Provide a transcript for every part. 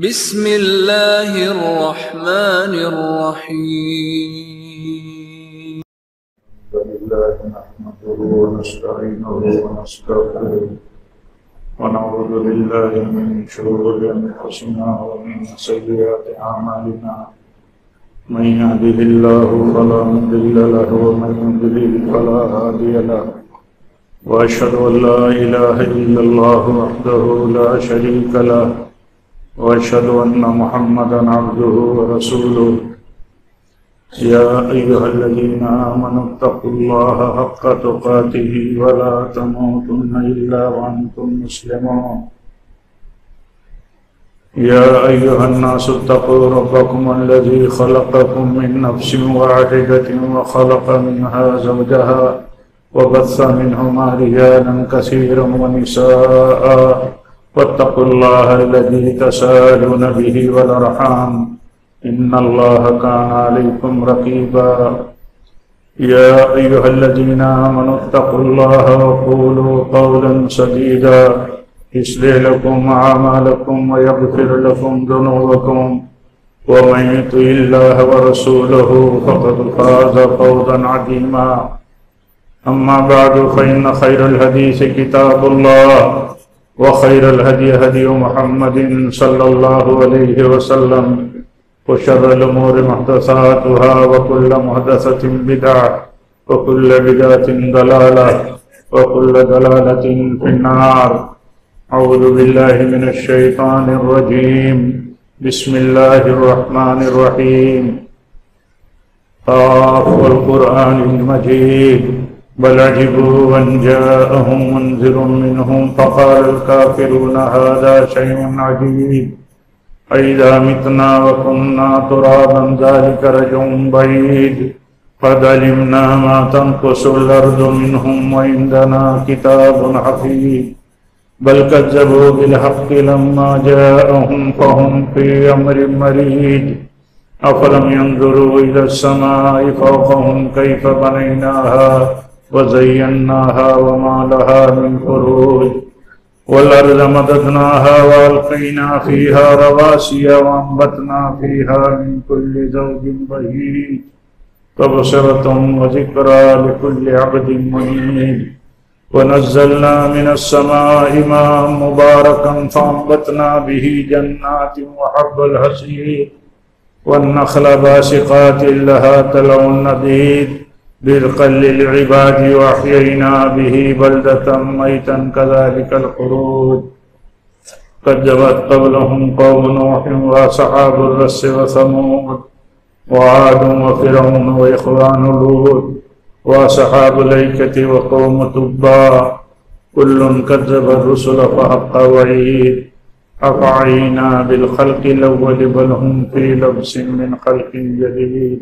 بسم اللہ الرحمن الرحیم لله نحمده ونستعينه ونستغفره ونعوذ بالله من شرور أنفسنا ومن سيئات أعمالنا من يهده الله فلا مضل له ومن يضلل فلا هادي له وأشهد أن لا إله إلا الله وحده لا شريك له وأشهد أن محمدا عبده ورسوله يا أيها الذين آمنوا اتقوا الله حق تقاته ولا تموتن إلا وأنتم مسلمون يا أيها الناس اتقوا ربكم الذي خلقكم من نفس واحدة وخلق منها زوجها وبث منهما رجالا كثيرا ونساء واتقوا الله الذي تساءلون به والأرحام إن الله كان عليكم رقيبا يا أيها الذين آمنوا اتقوا الله وقولوا قولا سديدا يصلح لكم أعمالكم ويغفر لكم ذنوبكم ومن يطع الله ورسوله فقد فاز فوزا عظيما أما بعد فإن خير الحديث كتاب الله وخير الهدي هدي محمد صلى الله عليه وسلم وشر الأمور محدثاتها وكل محدثة بدعة وكل بدعة ضلالة وكل ضلالة في النار. أعوذ بالله من الشيطان الرجيم. بسم الله الرحمن الرحيم. قاف والقرآن المجيد بل عجبوا أن جاءهم منذر منهم فقال الكافرون هذا شيء عجيب أَإِذَا مِتْنَا وَكُنَّا تُرَابًا ذَلِكَ رَجْعٌ بَعِيدٌ قَدْ عَلِمْنَا مَا تَنقُصُ الْأَرْضُ مِنْهُمْ وَعِندَنَا كِتَابٌ حَفِيظٌ بَلْ كَذَّبُوا بِالْحَقِّ لَمَّا جَاءَهُمْ فَهُمْ فِي أَمْرٍ مَّرِيجٍ أَفَلَمْ يَنظُرُوا إِلَى السَّمَاءِ فَوْقَهُمْ كَيْفَ بَنَيْنَاهَا وَزَيَّنَّاهَا وَمَا لَهَا مِنْ فُرُوجٍ والأرض مددناها وألقينا فيها رواسي وأنبتنا فيها من كل زوج بهيج تبصرة وذكرى لكل عبد منيب ونزلنا من السماء ماء مباركا فأنبتنا به جنات وحب الحصيد والنخل باسقات لها طلع نضيد برقا للعباد وأحيينا به بلدة ميتا كذلك الخروج كذبت قبلهم قوم نوح وأصحاب الرس وثمود وعاد وفرعون وإخوان لوط وأصحاب الأيكة وقوم تبع كل كذب الرسل فحق وعيد أفعينا بالخلق الأول بل هم في لبس من خلق جديد.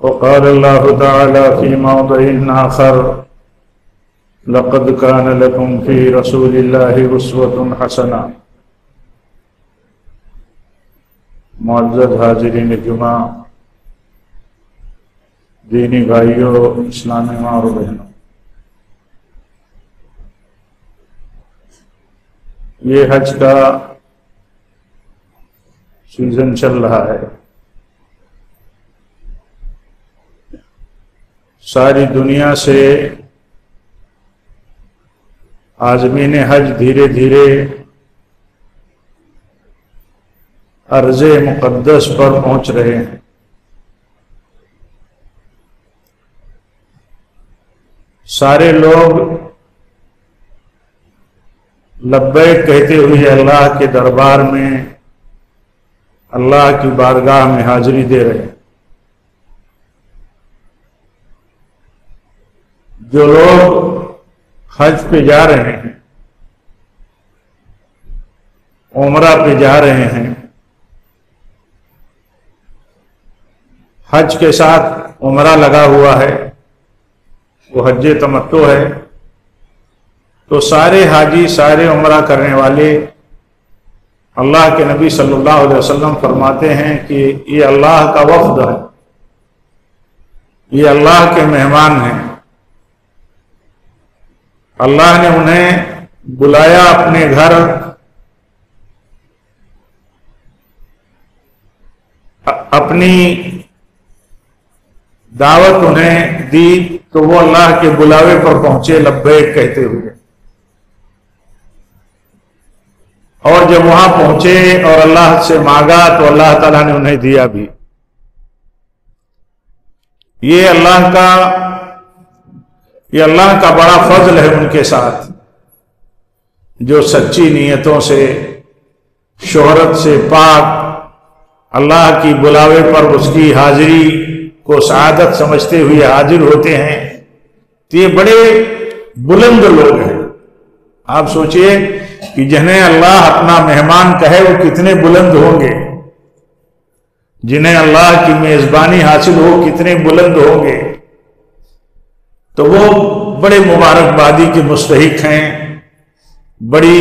وقال الله تعالى في موضع آخر لقد كان لكم في رسول الله أسوة حسنة. معزز حاضرین جمعہ، دینی بھائیوں، اسلامی ماں اور بہنوں، یہ حج کا سیزن چل رہا ہے. ساری دنیا سے عازمین حج دھیرے دھیرے ارض مقدس پر پہنچ رہے ہیں. سارے لوگ لبیک کہتے ہوئے اللہ کے دربار میں اللہ کی بارگاہ میں حاضری دے رہے ہیں. جو لوگ حج پہ جا رہے ہیں، عمرہ پہ جا رہے ہیں، حج کے ساتھ عمرہ لگا ہوا ہے، وہ حج تمتع ہے، تو سارے حاجی، سارے عمرہ کرنے والے اللہ کے نبی صلی اللہ علیہ وسلم فرماتے ہیں کہ یہ اللہ کا وفد ہے، یہ اللہ کے مہمان ہیں. اللہ نے انہیں بلایا اپنے گھر اپنی دعوت انہیں دی تو وہ اللہ کے بلاوے پر پہنچے لبیک کہتے ہوئے، اور جب وہاں پہنچے اور اللہ سے مانگا تو اللہ تعالیٰ نے انہیں دیا بھی۔ یہ اللہ کا بڑا فضل ہے ان کے ساتھ، جو سچی نیتوں سے، شہرت سے پاک اللہ کی بلاوے پر اس کی حاضری کو سعادت سمجھتے ہوئے حاضر ہوتے ہیں۔ تو یہ بڑے بلند لوگ ہیں۔ آپ سوچئے کہ جنہیں اللہ اپنا مہمان کہے وہ کتنے بلند ہوں گے، جنہیں اللہ کی میزبانی حاصل ہو کتنے بلند ہوں گے۔ تو وہ بڑے مبارکبادی کے مستحق ہیں، بڑی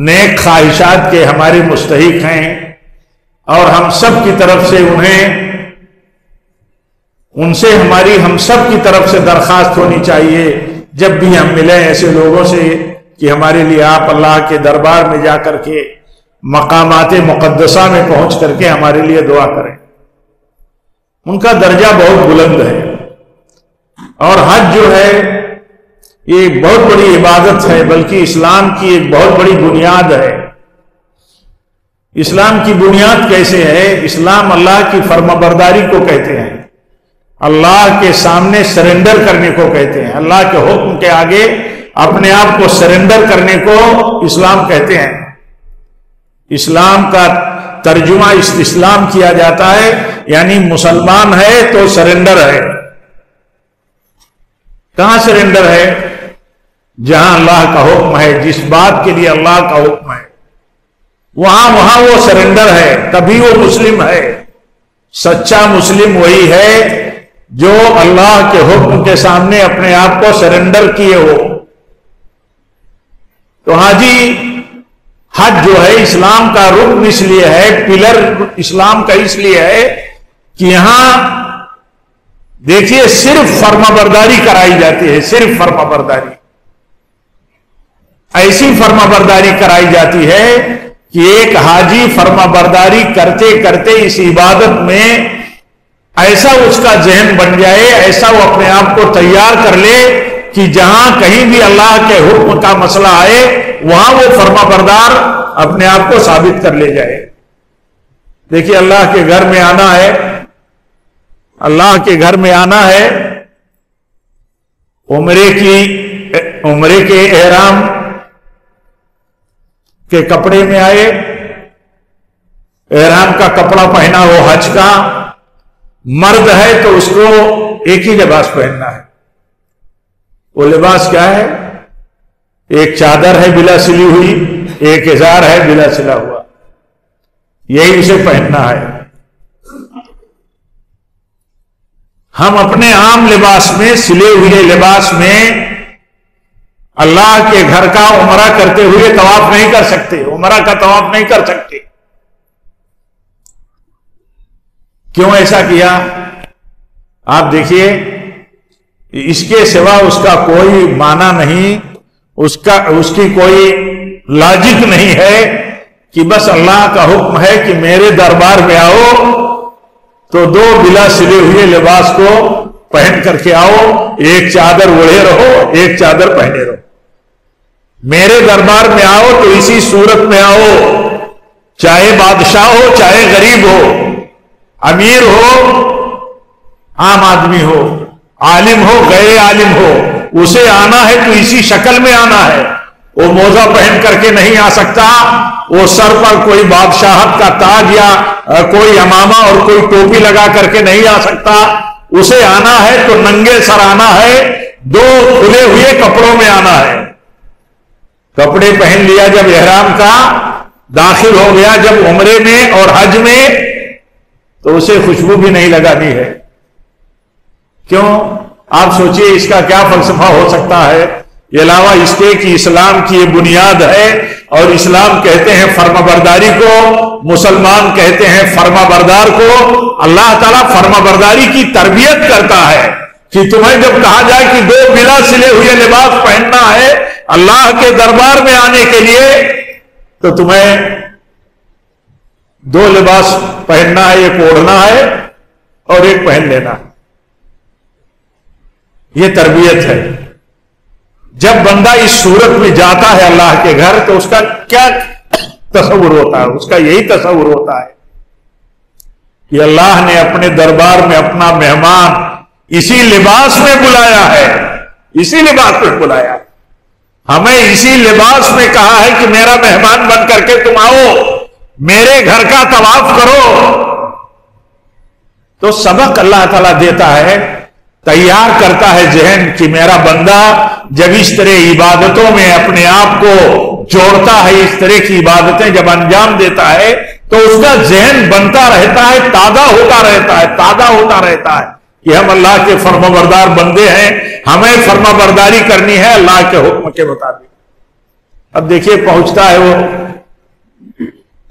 نیک خواہشات کے ہمارے مستحق ہیں، اور ہم سب کی طرف سے ان سے ہم سب کی طرف سے درخواست ہونی چاہیے جب بھی ہم ملیں ایسے لوگوں سے کہ ہمارے لیے آپ اللہ کے دربار میں جا کر کے مقامات مقدسہ میں پہنچ کر کے ہمارے لیے دعا کریں۔ ان کا درجہ بہت بلند ہے، اور حج جو ہے یہ ایک بہت بڑی عبادت ہے، بلکہ اسلام کی ایک بہت بڑی بنیاد ہے۔ اسلام کی بنیاد کیسے ہے؟ اسلام اللہ کی فرمانبرداری کو کہتے ہیں، اللہ کے سامنے سرنڈر کرنے کو کہتے ہیں، اللہ کے حکم کے آگے اپنے آپ کو سرنڈر کرنے کو اسلام کہتے ہیں۔ اسلام کا ترجمہ استسلام کیا جاتا ہے، یعنی مسلمان ہے تو سرنڈر ہے۔ کہاں سرنڈر ہے؟ جہاں اللہ کا حکم ہے، جس بات کے لیے اللہ کا حکم ہے وہاں وہ سرنڈر ہے، تبھی وہ مسلم ہے۔ سچا مسلم وہی ہے جو اللہ کے حکم کے سامنے اپنے آپ کو سرنڈر کیے ہو۔ تو حج جو ہے اسلام کا رکن اس لیے ہے، پلر اسلام کا اس لیے ہے کہ یہاں دیکھیے صرف فرمانبرداری کرائی جاتی ہے، صرف فرمانبرداری، ایسی فرمانبرداری کرائی جاتی ہے کہ ایک حاجی فرمانبرداری کرتے کرتے اس عبادت میں ایسا اس کا ذہن بن جائے، ایسا وہ اپنے آپ کو تیار کر لے کہ جہاں کہیں بھی اللہ کے حکم کا مسئلہ آئے وہاں وہ فرمانبردار اپنے آپ کو ثابت کر لے جائے۔ دیکھیے اللہ کے گھر میں آنا ہے، اللہ کے گھر میں آنا ہے، عمرے کے احرام کے کپڑے میں آئے، احرام کا کپڑا پہنا ہو حج کا، مرد ہے تو اس کو ایک ہی لباس پہننا ہے۔ وہ لباس کیا ہے؟ ایک چادر ہے بلا سلی ہوئی، ایک ازار ہے بلا سلا ہوا، یہی اسے پہننا ہے۔ ہم اپنے عام لباس میں، سلے ہوئے لباس میں اللہ کے گھر کا عمرہ کرتے ہوئے طواف نہیں کر سکتے، عمرہ کا طواف نہیں کر سکتے۔ کیوں ایسا کیا؟ آپ دیکھیے، اس کے سوا اس کا کوئی معنی نہیں، اس کی کوئی لاجک نہیں ہے کہ بس اللہ کا حکم ہے کہ میرے دربار میں آؤ تو دو بلا سلے ہوئے لباس کو پہن کر کے آؤ، ایک چادر اوڑھے رہو، ایک چادر پہنے رہو۔ میرے دربار میں آؤ تو اسی صورت میں آؤ، چاہے بادشاہ ہو، چاہے غریب ہو، امیر ہو، عام آدمی ہو، عالم ہو، غیر عالم ہو، اسے آنا ہے تو اسی شکل میں آنا ہے۔ وہ موزہ پہن کر کے نہیں آ سکتا، وہ سر پر کوئی بادشاہت کا تاج یا کوئی امامہ اور کوئی ٹوپی لگا کر کے نہیں آ سکتا، اسے آنا ہے تو ننگے سر آنا ہے، دو کھلے ہوئے کپڑوں میں آنا ہے۔ کپڑے پہن لیا جب احرام کا، داخل ہو گیا جب عمرے میں اور حج میں، تو اسے خوشبو بھی نہیں لگانی ہے۔ کیوں؟ آپ سوچئے اس کا کیا فلسفہ ہو سکتا ہے علاوہ اس کے کہ اسلام کی یہ بنیاد ہے، اور اسلام کہتے ہیں فرمانبرداری کو، مسلمان کہتے ہیں فرمانبردار کو۔ اللہ تعالیٰ فرمانبرداری کی تربیت کرتا ہے کہ تمہیں جب کہا جائے کہ دو بلا سلے ہوئے لباس پہننا ہے اللہ کے دربار میں آنے کے لیے، تو تمہیں دو لباس پہننا ہے، ایک اوڑھنا ہے اور ایک پہن لینا ہے. یہ تربیت ہے. جب بندہ اس صورت میں جاتا ہے اللہ کے گھر تو اس کا کیا تصور ہوتا ہے؟ اس کا یہی تصور ہوتا ہے کہ اللہ نے اپنے دربار میں اپنا مہمان اسی لباس میں بلایا ہے، اسی لباس میں بلایا ہے. ہمیں اسی لباس میں کہا ہے کہ میرا مہمان بن کر کے تم آؤ، میرے گھر کا طواف کرو. تو سبق اللہ تعالیٰ دیتا ہے، تیار کرتا ہے ذہن کہ میرا بندہ جب اس طرح عبادتوں میں اپنے آپ کو جوڑتا ہے، اس طرح کی عبادتیں جب انجام دیتا ہے تو اس کا ذہن بنتا رہتا ہے، تازہ ہوتا رہتا ہے، تازہ ہوتا رہتا ہے کہ ہم اللہ کے فرمانبردار بندے ہیں، ہمیں فرمانبرداری کرنی ہے اللہ کے حکم کے مطابق. اب دیکھیے پہنچتا ہے وہ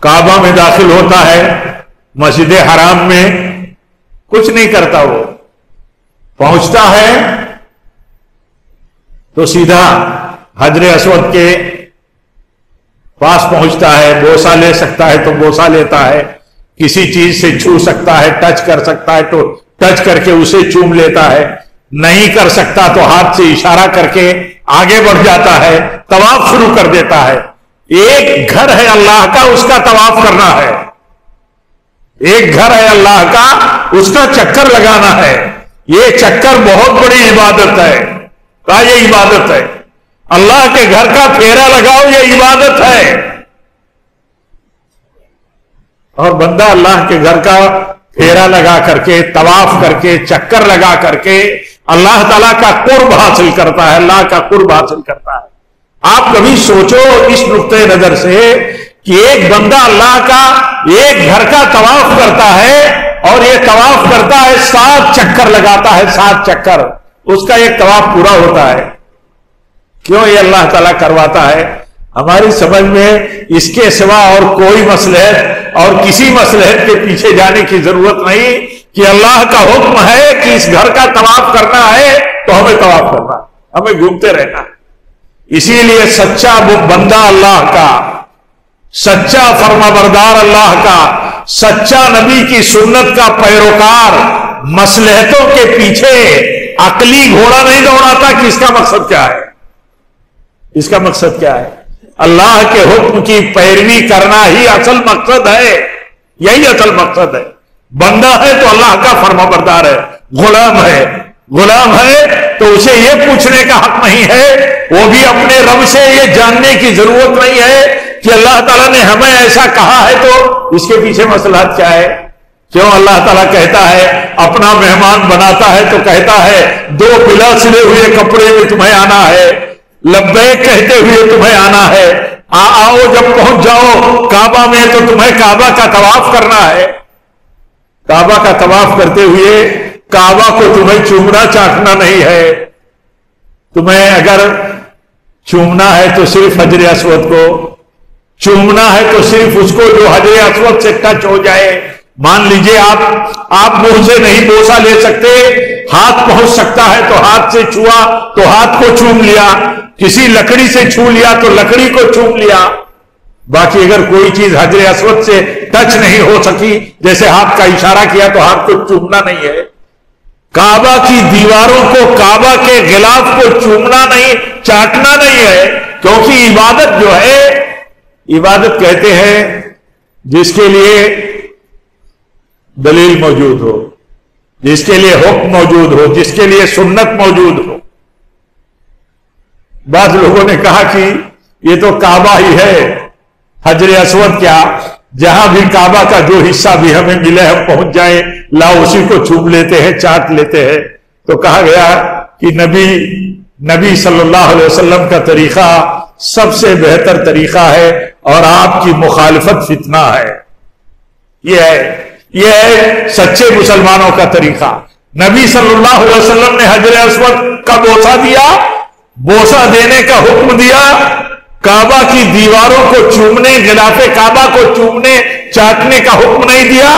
کعبہ میں داخل ہوتا ہے، مسجد حرام میں کچھ نہیں کرتا، وہ پہنچتا ہے تو سیدھا حجر اسود کے پاس پہنچتا ہے. بوسہ لے سکتا ہے تو بوسہ لیتا ہے، کسی چیز سے چھو سکتا ہے، ٹچ کر سکتا ہے تو ٹچ کر کے اسے چوم لیتا ہے، نہیں کر سکتا تو ہاتھ سے اشارہ کر کے آگے بڑھ جاتا ہے، طواف شروع کر دیتا ہے. ایک گھر ہے اللہ کا، اس کا طواف کرنا ہے. ایک گھر ہے اللہ کا، اس کا چکر لگانا ہے. یہ چکر بہت بڑی عبادت ہے. یہ عبادت ہے. اللہ کے گھر کا پھیرا لگاؤ، یہ عبادت ہے. اور بندہ اللہ کے گھر کا پھیرا لگا کر کے، طواف کر کے، چکر لگا کر کے اللہ تعالیٰ کا قرب حاصل کرتا ہے، اللہ کا قرب حاصل کرتا ہے. آپ کبھی سوچو اس نقطۂ نظر سے کہ ایک بندہ اللہ کا ایک گھر کا طواف کرتا ہے اور یہ طواف کرتا ہے 7 چکر لگاتا ہے، 7 چکر، اس کا ایک طواف پورا ہوتا ہے. کیوں یہ اللہ تعالیٰ کرواتا ہے؟ ہماری سمجھ میں اس کے سوا اور کوئی مصلحت اور کسی مصلحت کے پیچھے جانے کی ضرورت نہیں کہ اللہ کا حکم ہے کہ اس گھر کا طواف کرنا ہے تو ہمیں طواف کرنا، ہمیں گھومتے رہنا. اسی لیے سچا بندہ اللہ کا، سچا فرمانبردار اللہ کا، سچا نبی کی سنت کا پیروکار مصلحتوں کے پیچھے عقلی گھوڑا نہیں دوڑاتا کہ اس کا مقصد کیا ہے. اس کا مقصد کیا ہے؟ اللہ کے حکم کی پیروی کرنا ہی اصل مقصد ہے. یہی اصل مقصد ہے. بندہ ہے تو اللہ کا فرمانبردار ہے، غلام ہے. غلام ہے تو اسے یہ پوچھنے کا حق نہیں ہے، وہ بھی اپنے رب سے یہ جاننے کی ضرورت نہیں ہے کہ اللہ تعالیٰ نے ہمیں ایسا کہا ہے تو اس کے پیچھے مصلحت کیا ہے. کیوں اللہ تعالیٰ کہتا ہے، اپنا مہمان بناتا ہے تو کہتا ہے 2 بلا سلے ہوئے کپڑے میں تمہیں آنا ہے، لبیک کہتے ہوئے تمہیں آنا ہے. آؤ، جب پہنچ جاؤ کعبہ میں تو تمہیں کعبہ کا طواف کرنا ہے. کعبہ کا طواف کرتے ہوئے کعبہ کو تمہیں چومنا چاٹنا نہیں ہے. تمہیں اگر چومنا ہے تو صرف حجر اسود کو چومنا ہے، تو صرف اس کو جو حجر اسود سے ٹچ ہو جائے. مان لیجئے آپ منہ سے نہیں بوسہ لے سکتے، ہاتھ پہنچ سکتا ہے تو ہاتھ سے چھوا تو ہاتھ کو چوم لیا، کسی لکڑی سے چھو لیا تو لکڑی کو چوم لیا. باقی اگر کوئی چیز حجر اسود سے ٹچ نہیں ہو سکی، جیسے ہاتھ کا اشارہ کیا تو ہاتھ کو چومنا نہیں ہے. کعبہ کی دیواروں کو، کعبہ کے غلاف کو چومنا نہیں، چاٹنا نہیں ہے. کیونکہ عبادت جو ہے، عبادت کہتے ہیں جس کے لیے دلیل موجود ہو، جس کے لیے حکم موجود ہو، جس کے لیے سنت موجود ہو. بعض لوگوں نے کہا کہ یہ تو کعبہ ہی ہے، حجر اسود کیا، جہاں بھی کعبہ کا جو حصہ بھی ہمیں ملے ہم پہنچ جائیں، لاؤ اسی کو چوم لیتے ہیں، چاٹ لیتے ہیں. تو کہا گیا کہ نبی صلی اللہ علیہ وسلم کا طریقہ سب سے بہتر طریقہ ہے اور آپ کی مخالفت فتنہ ہے. یہ ہے سچے مسلمانوں کا طریقہ. نبی صلی اللہ علیہ وسلم نے حجر اسود کا بوسہ دیا، بوسہ دینے کا حکم دیا، کعبہ کی دیواروں کو چومنے، غلاف کعبہ کو چومنے چاٹنے کا حکم نہیں دیا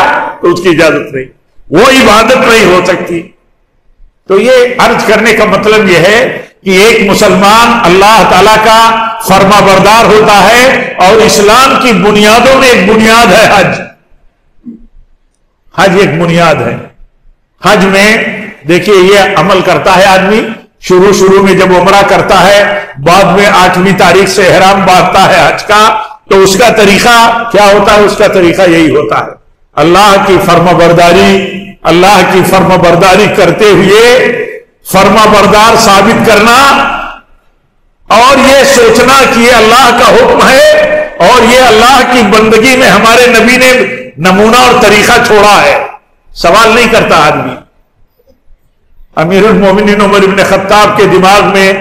تو اس کی اجازت نہیں، وہ عبادت نہیں ہو سکتی. تو یہ عرض کرنے کا مطلب یہ ہے کہ ایک مسلمان اللہ تعالیٰ کا فرما بردار ہوتا ہے، اور اسلام کی بنیادوں میں ایک بنیاد ہے حج. حج ایک بنیاد ہے. حج میں دیکھیے یہ عمل کرتا ہے آدمی شروع میں جب عمرہ کرتا ہے, بعد میں 8ویں تاریخ سے احرام باندھتا ہے حج کا, تو اس کا طریقہ کیا ہوتا ہے؟ اس کا طریقہ یہی ہوتا ہے اللہ کی فرما برداری کرتے ہوئے فرما بردار ثابت کرنا, اور یہ سوچنا کہ یہ اللہ کا حکم ہے اور یہ اللہ کی بندگی میں ہمارے نبی نے نمونہ اور طریقہ چھوڑا ہے. سوال نہیں کرتا آدمی. امیر المومنین عمر بن خطاب کے دماغ میں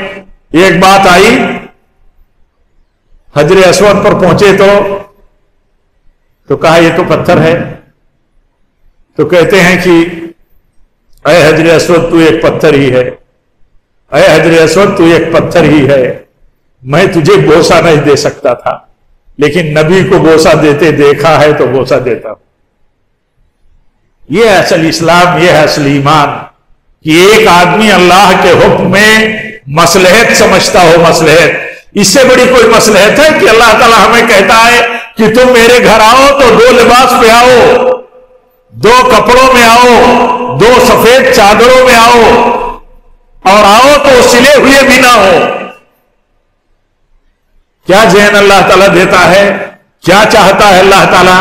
ایک بات آئی, حجر اسود پر پہنچے تو کہا یہ تو پتھر ہے. تو کہتے ہیں کہ اے حجر اسود تو ایک پتھر ہی ہے, اے حجر اسود تو ایک پتھر ہی ہے, میں تجھے بوسہ نہیں دے سکتا تھا لیکن نبی کو بوسہ دیتے دیکھا ہے تو بوسہ دیتا ہوں. یہ اصل اسلام, یہ ہے اصل ایمان کہ ایک آدمی اللہ کے حکم میں مصلحت سمجھتا ہو. مصلحت, اس سے بڑی کوئی مصلحت ہے کہ اللہ تعالیٰ ہمیں کہتا ہے کہ تم میرے گھر آؤ تو 2 لباس پہ آؤ, 2 کپڑوں میں آؤ, 2 سفید چادروں میں آؤ, اور آؤ تو سلے ہوئے بھی نہ ہو. کیا ذہن اللہ تعالیٰ دیتا ہے؟ کیا چاہتا ہے اللہ تعالیٰ؟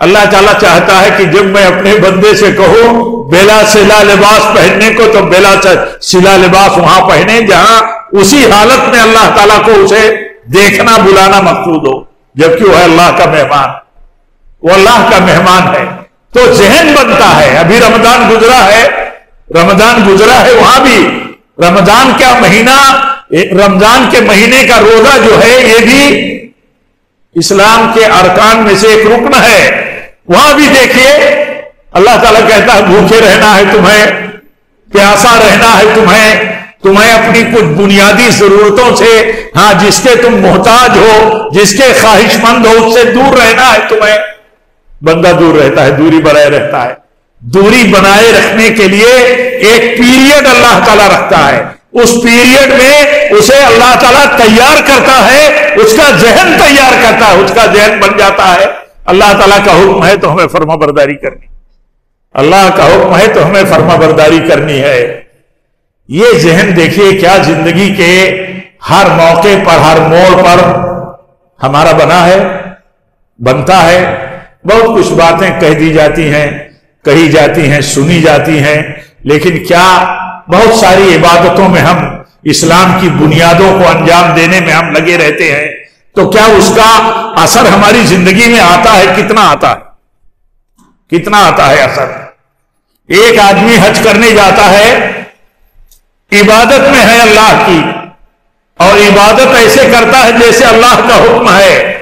اللہ تعالیٰ چاہتا ہے کہ جب میں اپنے بندے سے کہوں بلا سلا لباس پہننے کو, تو بلا سلا لباس وہاں پہنے جہاں اسی حالت میں اللہ تعالیٰ کو اسے دیکھنا بلانا مقصود ہو, جبکہ وہ ہے اللہ کا مہمان, وہ اللہ کا مہمان ہے. تو ذہن بنتا ہے. ابھی رمضان گزرا ہے وہاں بھی رمضان کا مہینہ, رمضان کے مہینے کا روزہ جو ہے یہ بھی اسلام کے ارکان میں سے ایک رکن ہے. وہاں بھی دیکھیے اللہ تعالیٰ کہتا ہے بھوکے رہنا ہے تمہیں, پیاسا رہنا ہے تمہیں اپنی کچھ بنیادی ضرورتوں سے, ہاں جس کے تم محتاج ہو, جس کے خواہش مند ہو, اس سے دور رہنا ہے تمہیں. بندہ دور رہتا ہے, دوری بنائے رہتا ہے. دوری بنائے رکھنے کے لیے ایک پیریڈ اللہ تعالیٰ رکھتا ہے. اس پیریڈ میں اسے اللہ تعالیٰ تیار کرتا ہے, اس کا ذہن تیار کرتا ہے, اس کا ذہن بن جاتا ہے. اللہ تعالیٰ کا حکم ہے تو ہمیں فرما برداری کرنی, اللہ کا حکم ہے تو ہمیں فرما برداری کرنی ہے. یہ ذہن دیکھیے کیا زندگی کے ہر موقع پر, ہر موڑ پر ہمارا بنتا ہے. بہت کچھ باتیں کہی جاتی ہیں, سنی جاتی ہیں, لیکن کیا بہت ساری عبادتوں میں ہم اسلام کی بنیادوں کو انجام دینے میں ہم لگے رہتے ہیں, تو کیا اس کا اثر ہماری زندگی میں آتا ہے؟ کتنا آتا ہے اثر؟ ایک آدمی حج کرنے جاتا ہے, عبادت میں ہے اللہ کی, اور عبادت ایسے کرتا ہے جیسے اللہ کا حکم ہے.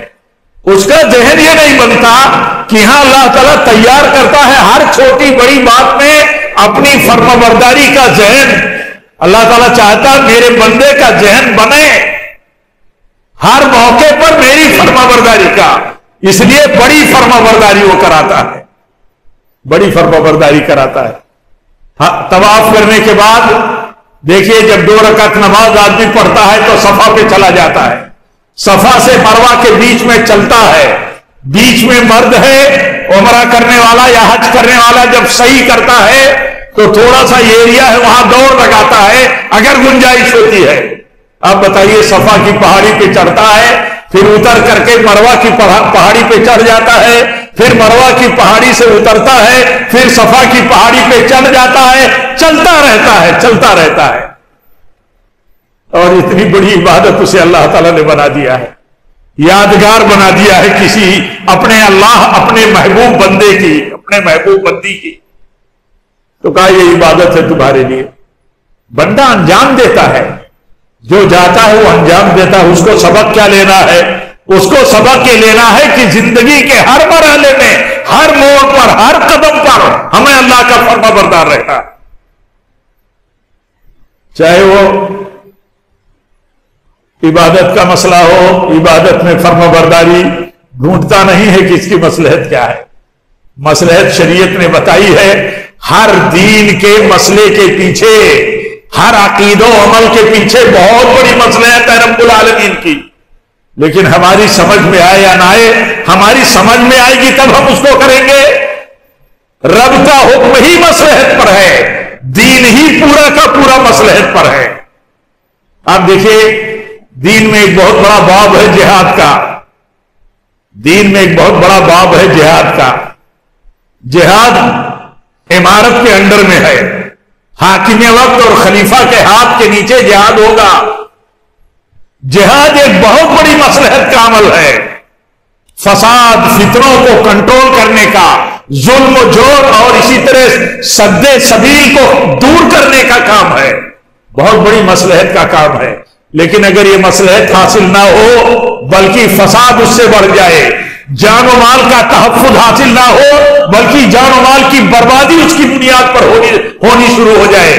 اس کا ذہن یہ نہیں بنتا کہ ہاں اللہ تعالیٰ تیار کرتا ہے ہر چھوٹی بڑی بات میں اپنی فرما برداری کا ذہن. اللہ تعالیٰ چاہتا ہے میرے بندے کا ذہن بنے ہر موقع پر میری فرما برداری کا, اس لیے بڑی فرما برداری وہ کراتا ہے, بڑی فرما برداری کراتا ہے. طواف کرنے کے بعد دیکھیے جب 2 رکعت نماز آدمی پڑھتا ہے تو صفا پہ چلا جاتا ہے, صفا سے مروہ کے بیچ میں چلتا ہے, بیچ میں مرد ہے عمرہ کرنے والا یا حج کرنے والا جب صحیح کرتا ہے تو تھوڑا سا ایریا ہے وہاں دوڑ لگاتا ہے اگر گنجائش ہوتی ہے. اب بتائیے صفا کی پہاڑی پہ چڑھتا ہے, پھر اتر کر کے مروہ کی پہاڑی پہ چڑھ جاتا ہے, پھر مروہ کی پہاڑی سے اترتا ہے, پھر صفا کی پہاڑی پہ چڑھ جاتا ہے, چلتا رہتا ہے. اور اتنی بڑی عبادت اسے اللہ تعالیٰ نے بنا دیا ہے, یادگار بنا دیا ہے کسی اپنے محبوب بندے کی, اپنے محبوب بندی کی. تو کہا یہ عبادت ہے تمہارے لیے. بندہ انجام دیتا ہے, جو جاتا ہے وہ انجام دیتا ہے. اس کو سبق کیا لینا ہے؟ اس کو سبق یہ لینا ہے کہ زندگی کے ہر مرحلے میں, ہر موڑ پر, ہر قدم پر ہمیں اللہ کا فرما بردار رہنا, چاہے وہ عبادت کا مسئلہ ہو. عبادت میں فرما برداری ڈھونڈتا نہیں ہے کہ اس کی مصلحت کیا ہے. مصلحت شریعت نے بتائی ہے. ہر دین کے مسئلے کے پیچھے, ہر عقید و عمل کے پیچھے بہت بڑی مصلحت ہے رب العالمین کی. لیکن ہماری سمجھ میں آئے یا نہ آئے, ہماری سمجھ میں آئے گی تب ہم اس کو کریں گے. رب کا حکم ہی مصلحت پر ہے، دین ہی پورا کا پورا مصلحت پر ہے۔ آپ دیکھیے دین میں ایک بہت بڑا باب ہے جہاد کا، دین میں ایک بہت بڑا باب ہے جہاد کا۔ جہاد امارت کے انڈر میں ہے، حاکم وقت اور خلیفہ کے ہاتھ کے نیچے جہاد ہوگا۔ جہاد ایک بہت بڑی مصلحت کا عمل ہے، فساد فتنوں کو کنٹرول کرنے کا، ظلم و جور اور اسی طرح سد سبیل کو دور کرنے کا کام ہے، بہت بڑی مصلحت کا کام ہے۔ لیکن اگر یہ مصلحت حاصل نہ ہو بلکہ فساد اس سے بڑھ جائے، جان و مال کا تحفظ حاصل نہ ہو بلکہ جان و مال کی بربادی اس کی بنیاد پر ہونی شروع ہو جائے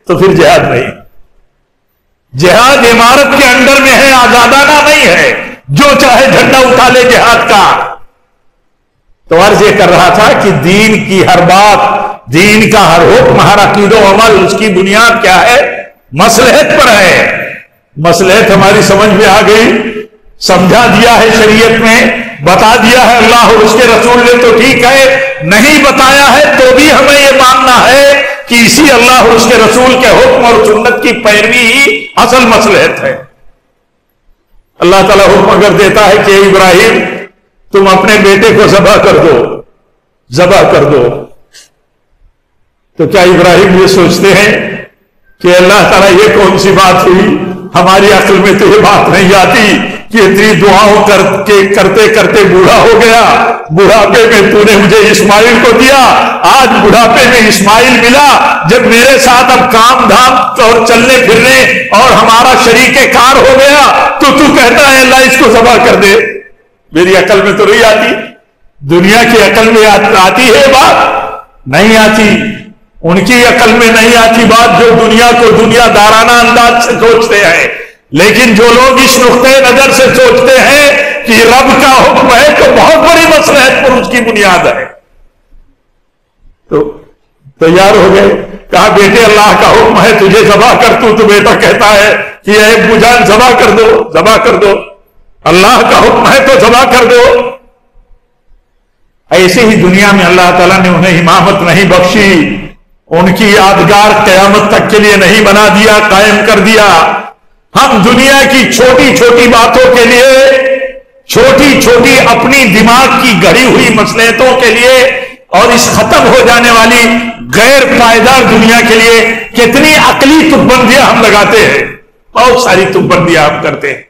تو پھر جہاد نہیں۔ جہاد امارت کے انڈر میں ہے، آزادانہ نہیں ہے، جو چاہے جھنڈا اٹھا لے جہاد کا۔ تو عرض یہ کر رہا تھا کہ دین کی ہر بات، دین کا ہر حکم، ہر عقید و عمل، اس کی بنیاد کیا ہے؟ مصلحت پر ہے۔ مصلحت ہماری سمجھ میں آ گئی، سمجھا دیا ہے شریعت میں، بتا دیا ہے اللہ اور اس کے رسول نے تو ٹھیک ہے، نہیں بتایا ہے تو بھی ہمیں یہ ماننا ہے کہ اسی اللہ اور اس کے رسول کے حکم اور سنت کی پیروی ہی اصل مصلحت ہے۔ اللہ تعالیٰ حکم اگر دیتا ہے کہ ابراہیم تم اپنے بیٹے کو ذبح کر دو، ذبح کر دو، تو کیا ابراہیم یہ سوچتے ہیں کہ اللہ تعالیٰ یہ کون سی بات ہوئی؟ ہماری عقل میں تو یہ بات نہیں آتی کہ اتنی دعاؤں کرتے کرتے بوڑھا ہو گیا، بڑھاپے میں تو نے مجھے اسماعیل کو دیا، آج بڑھاپے میں اسماعیل ملا، جب میرے ساتھ اب کام دھام اور چلنے پھرنے اور ہمارا شریک کار ہو گیا تو کہتا ہے اللہ اس کو ذبح کر دے۔ میری عقل میں تو نہیں آتی، دنیا کی عقل میں آتی ہے بات؟ نہیں آتی، ان کی عقل میں نہیں آتی بات جو دنیا کو دنیا دارانہ انداز سے سوچتے ہیں۔ لیکن جو لوگ اس نقطۂ نظر سے سوچتے ہیں کہ رب کا حکم ہے تو بہت بڑی مصلحت پر اس کی بنیاد ہے، تو تیار ہو گئے، کہا بیٹے اللہ کا حکم ہے تجھے ذبح کر، تو بیٹا کہتا ہے کہ اے ابو جان ذبح کر دو، ذبح کر دو، اللہ کا حکم ہے تو ذبح کر دو۔ ایسے ہی دنیا میں اللہ تعالیٰ نے انہیں امامت نہیں بخشی، ان کی یادگار قیامت تک کے لیے نہیں بنا دیا، قائم کر دیا۔ ہم دنیا کی چھوٹی چھوٹی باتوں کے لیے، چھوٹی چھوٹی اپنی دماغ کی گڑھی ہوئی مصلحتوں کے لیے اور اس ختم ہو جانے والی غیر پائیدار دنیا کے لیے کتنی عقلی تکبندیاں ہم لگاتے ہیں، بہت ساری تکبندیاں ہم کرتے ہیں۔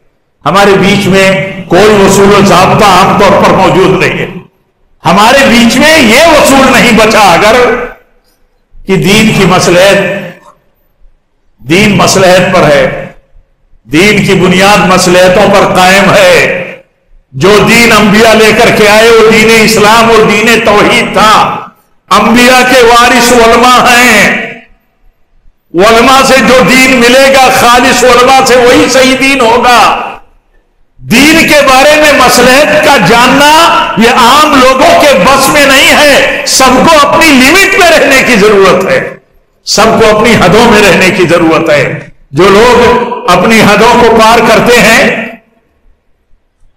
ہمارے بیچ میں کوئی اصول و ضابطہ عام طور پر موجود نہیں ہے، ہمارے بیچ میں یہ اصول نہیں بچا اگر کہ دین کی مصلحت، دین مصلحت پر ہے، دین کی بنیاد مصلحتوں پر قائم ہے۔ جو دین انبیاء لے کر کے آئے وہ دین اسلام اور دین توحید تھا۔ انبیاء کے وارث علماء ہیں، علماء سے جو دین ملے گا خالص علماء سے وہی صحیح دین ہوگا۔ دین کے بارے میں مصلحت کا جاننا یہ عام لوگوں کے بس میں نہیں ہے، سب کو اپنی لمٹ میں رہنے کی ضرورت ہے، سب کو اپنی حدوں میں رہنے کی ضرورت ہے۔ جو لوگ اپنی حدوں کو پار کرتے ہیں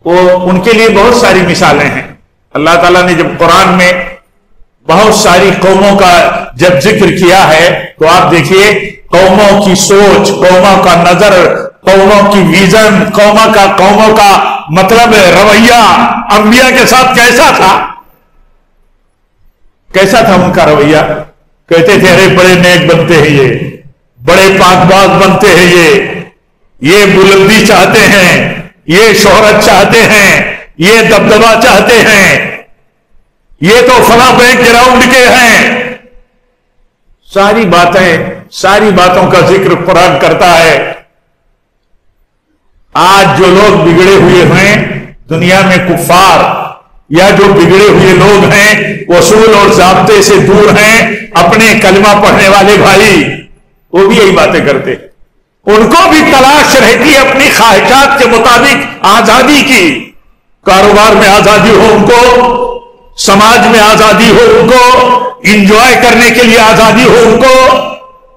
وہ ان کے لیے بہت ساری مثالیں ہیں۔ اللہ تعالیٰ نے جب قرآن میں بہت ساری قوموں کا جب ذکر کیا ہے تو آپ دیکھیے قوموں کی سوچ، قوموں کا نظر، قوموں کی ویژن، قوموں کا مطلب رویہ انبیاء کے ساتھ کیسا تھا؟ کیسا تھا ان کا رویہ؟ کہتے تھے ارے بڑے نیک بنتے ہیں، یہ بڑے پاک باز بنتے ہیں، یہ بلندی چاہتے ہیں، یہ شہرت چاہتے ہیں، یہ دبدبا چاہتے ہیں، یہ تو فلاں بینک گراؤنڈ کے ہیں۔ ساری باتوں کا ذکر قرآن کرتا ہے۔ آج جو لوگ بگڑے ہوئے ہیں دنیا میں کفار یا جو بگڑے ہوئے لوگ ہیں اصول اور ضابطے سے دور ہیں، اپنے کلمہ پڑھنے والے بھائی وہ بھی یہی باتیں کرتے، ان کو بھی تلاش رہتی ہے اپنی خواہشات کے مطابق آزادی کی، کاروبار میں آزادی ہو ان کو، سماج میں آزادی ہو ان کو، انجوائے کرنے کے لیے آزادی ہو ان کو،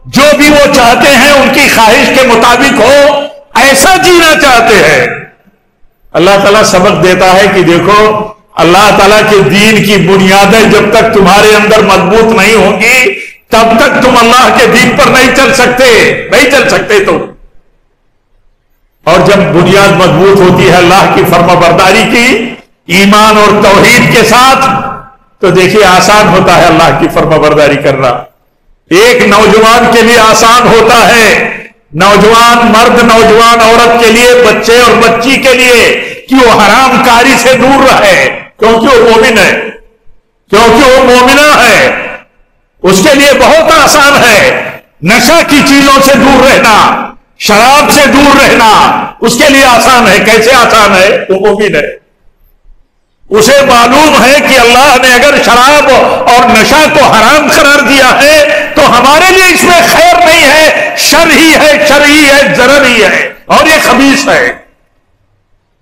جو بھی وہ چاہتے ہیں ان کی خواہش کے مطابق ہو، ایسا جینا چاہتے ہیں۔ اللہ تعالیٰ سبق دیتا ہے کہ دیکھو اللہ تعالیٰ کے دین کی بنیادیں جب تک تمہارے اندر مضبوط نہیں ہوں گی تب تک تم اللہ کے دین پر نہیں چل سکتے تم. اور جب بنیاد مضبوط ہوتی ہے اللہ کی فرما برداری کی ایمان اور توحید کے ساتھ تو دیکھیے آسان ہوتا ہے اللہ کی فرما برداری کرنا. ایک نوجوان کے لیے آسان ہوتا ہے، نوجوان مرد نوجوان عورت کے لیے، بچے اور بچی کے لیے، کہ وہ حرام کاری سے دور رہے کیونکہ وہ مومن ہے، کیونکہ وہ مومنہ ہے. اس کے لیے بہت آسان ہے نشہ کی چیزوں سے دور رہنا، شراب سے دور رہنا. اس کے لیے آسان ہے. کیسے آسان ہے؟ وہ مومن ہے. اسے معلوم ہے کہ اللہ نے اگر شراب اور نشہ کو حرام قرار دیا ہے تو ہمارے لیے اس میں خیر نہیں ہے، شر ہی ہے، ضرر ہی ہے، اور یہ خبیث ہے.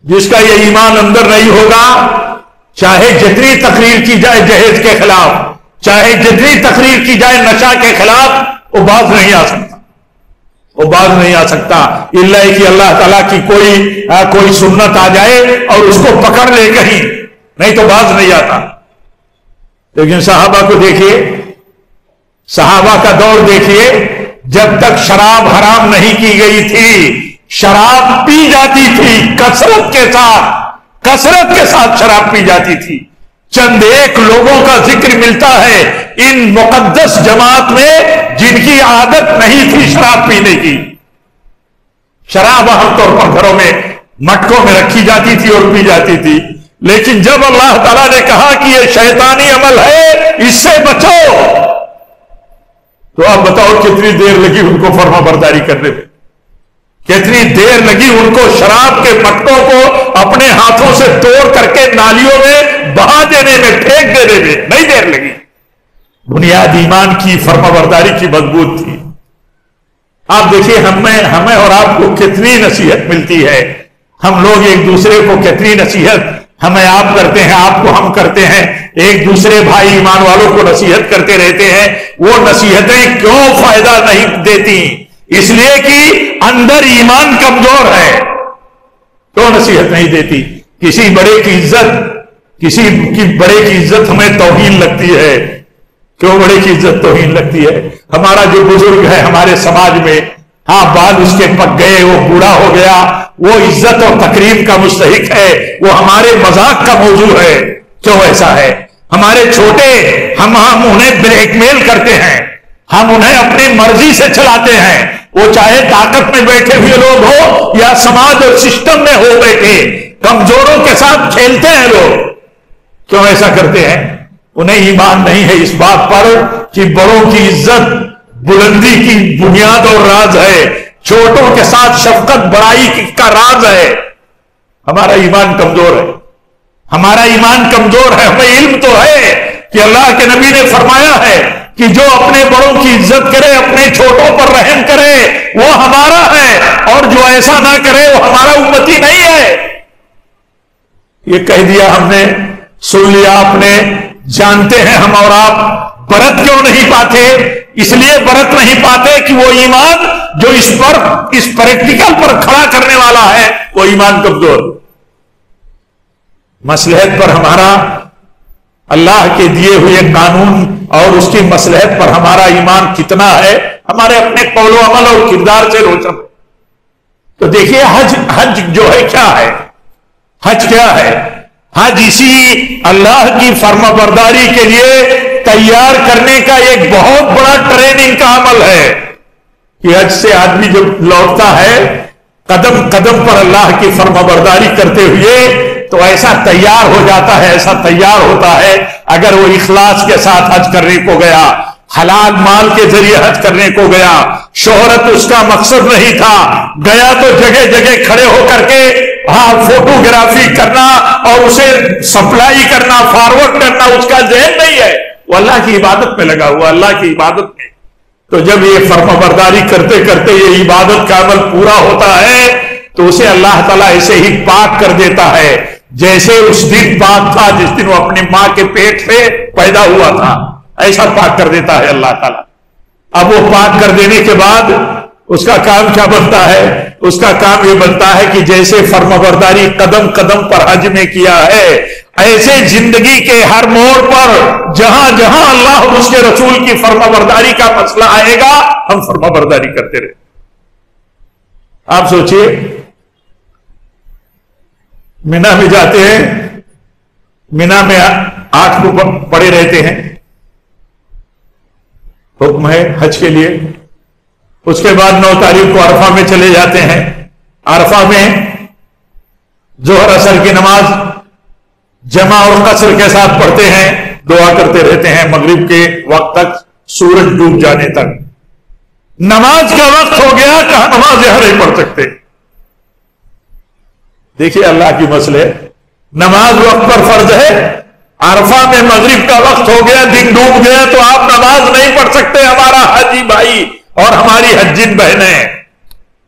جس کا یہ ایمان اندر نہیں ہوگا، چاہے جتنی تقریر کی جائے جہیز کے خلاف، چاہے جتنی تقریر کی جائے نشہ کے خلاف، وہ باز نہیں آ سکتا. اللہ کہ اللہ تعالیٰ کی کوئی سنت آ جائے اور اس کو پکڑ لے کہیں، نہیں تو باز نہیں آتا. لیکن صحابہ کو دیکھیے، صحابہ کا دور دیکھیے، جب تک شراب حرام نہیں کی گئی تھی شراب پی جاتی تھی، کثرت کے ساتھ شراب پی جاتی تھی. چند ایک لوگوں کا ذکر ملتا ہے ان مقدس جماعت میں جن کی عادت نہیں تھی شراب پینے کی. شراب عام طور پر گھروں میں مٹکوں میں رکھی جاتی تھی اور پی جاتی تھی. لیکن جب اللہ تعالیٰ نے کہا کہ یہ شیطانی عمل ہے، اس سے بچو، تو آپ بتاؤ کتنی دیر لگی ان کو فرما برداری کرنے میں، کتنی دیر لگی ان کو شراب کے مٹکوں کو اپنے ہاتھوں سے توڑ کر کے نالیوں میں بہا دینے میں، پھینک دینے میں نہیں دیر لگی. بنیاد ایمان کی فرما برداری کی مضبوط تھی. آپ دیکھیے ہمیں اور آپ کو کتنی نصیحت ملتی ہے. ہم لوگ ایک دوسرے کو کتنی نصیحت ہمیں آپ کرتے ہیں، آپ کو ہم کرتے ہیں. ایک دوسرے بھائی ایمان والوں کو نصیحت کرتے رہتے ہیں. وہ نصیحتیں کیوں فائدہ نہیں دیتی؟ اس لیے کہ اندر ایمان کمزور ہے تو نصیحت نہیں دیتی. کسی بڑے کی عزت ہمیں توہین لگتی ہے. کیوں بڑے کی عزت توہین لگتی ہے؟ ہمارا جو بزرگ ہے ہمارے سماج میں، بال اس کے پک گئے، وہ بوڑھا ہو گیا، وہ عزت اور تکریم کا مستحق ہے، وہ ہمارے مذاق کا موضوع ہے. کیوں ایسا ہے؟ ہمارے چھوٹے ہم انہیں بلیک میل کرتے ہیں، ہم انہیں اپنی مرضی سے چلاتے ہیں. وہ چاہے طاقت میں بیٹھے ہوئے لوگ ہو یا سماج اور سسٹم میں ہو بیٹھے، کمزوروں کے ساتھ کھیلتے ہیں لوگ. کیوں ایسا کرتے ہیں؟ انہیں ایمان نہیں ہے اس بات پر کہ بڑوں کی عزت بلندی کی بنیاد اور راز ہے، چھوٹوں کے ساتھ شفقت بڑائی کا راز ہے. ہمارا ایمان کمزور ہے، ہمارا ایمان کمزور ہے. ہمیں علم تو ہے کہ اللہ کے نبی نے فرمایا ہے کہ جو اپنے بڑوں کی عزت کرے، اپنے چھوٹوں پر رحم کرے، وہ ہمارا ہے، اور جو ایسا نہ کرے وہ ہمارا امتی نہیں ہے. یہ کہہ دیا ہم نے، سن لیا آپ نے. جانتے ہیں ہم اور آپ برت کیوں نہیں پاتے؟ اس لیے برت نہیں پاتے کہ وہ ایمان جو اس پریکٹیکل پر کھڑا کرنے والا ہے وہ ایمان کمزور. مصلحت پر ہمارا اللہ کے دیے ہوئے قانون اور اس کی مصلحت پر ہمارا ایمان کتنا ہے، ہمارے اپنے قول و عمل اور کردار سے روشن. تو دیکھیے حج جو ہے کیا ہے؟ حج کیا ہے؟ حج اسی اللہ کی فرما برداری کے لیے تیار کرنے کا ایک بہت بڑا ٹریننگ کا عمل ہے. کہ حج سے آدمی جب لوٹتا ہے قدم قدم پر اللہ کی فرما برداری کرتے ہوئے تو ایسا تیار ہو جاتا ہے، ایسا تیار ہوتا ہے. اگر وہ اخلاص کے ساتھ حج کرنے کو گیا، حلال مال کے ذریعے حج کرنے کو گیا، شہرت اس کا مقصد نہیں تھا، گیا تو جگہ جگہ کھڑے ہو کر کے فوٹوگرافی کرنا اور اسے سپلائی کرنا، فارورڈ کرنا اس کا ذہن نہیں ہے. وہ اللہ کی عبادت میں لگا ہوا، اللہ کی عبادت میں. تو جب یہ فرما برداری کرتے کرتے یہ عبادت کا عمل پورا ہوتا ہے تو اسے اللہ تعالیٰ ایسے ہی پاک کر دیتا ہے جیسے اس دن پاک تھا جس دن وہ اپنی ماں کے پیٹ سے پیدا ہوا تھا. ایسا پاک کر دیتا ہے اللہ تعالیٰ. اب وہ پاک کر دینے کے بعد اس کا کام کیا بنتا ہے؟ اس کا کام یہ بنتا ہے کہ جیسے فرما برداری قدم قدم پر حج میں کیا ہے، ایسے زندگی کے ہر موڑ پر جہاں جہاں اللہ اور اس کے رسول کی فرما برداری کا مسئلہ آئے گا ہم فرما برداری کرتے رہے. آپ سوچئے مینا میں جاتے ہیں, مینا میں 8 کو پڑے رہتے ہیں, حکم ہے حج کے لیے. اس کے بعد 9 تاریخ کو عرفہ میں چلے جاتے ہیں. عرفہ میں ظہر اثر کی نماز جمع اور قصر کے ساتھ پڑھتے ہیں, دعا کرتے رہتے ہیں مغرب کے وقت تک, سورج ڈوب جانے تک. نماز کا وقت ہو گیا, کہاں نماز یہاں نہیں پڑھ سکتے. دیکھیے اللہ کی مسئلے, نماز وقت پر فرض ہے, عرفہ میں مغرب کا وقت ہو گیا, دن ڈوب گیا تو آپ نماز نہیں پڑھ سکتے. ہمارا حجی بھائی اور ہماری حجین بہنیں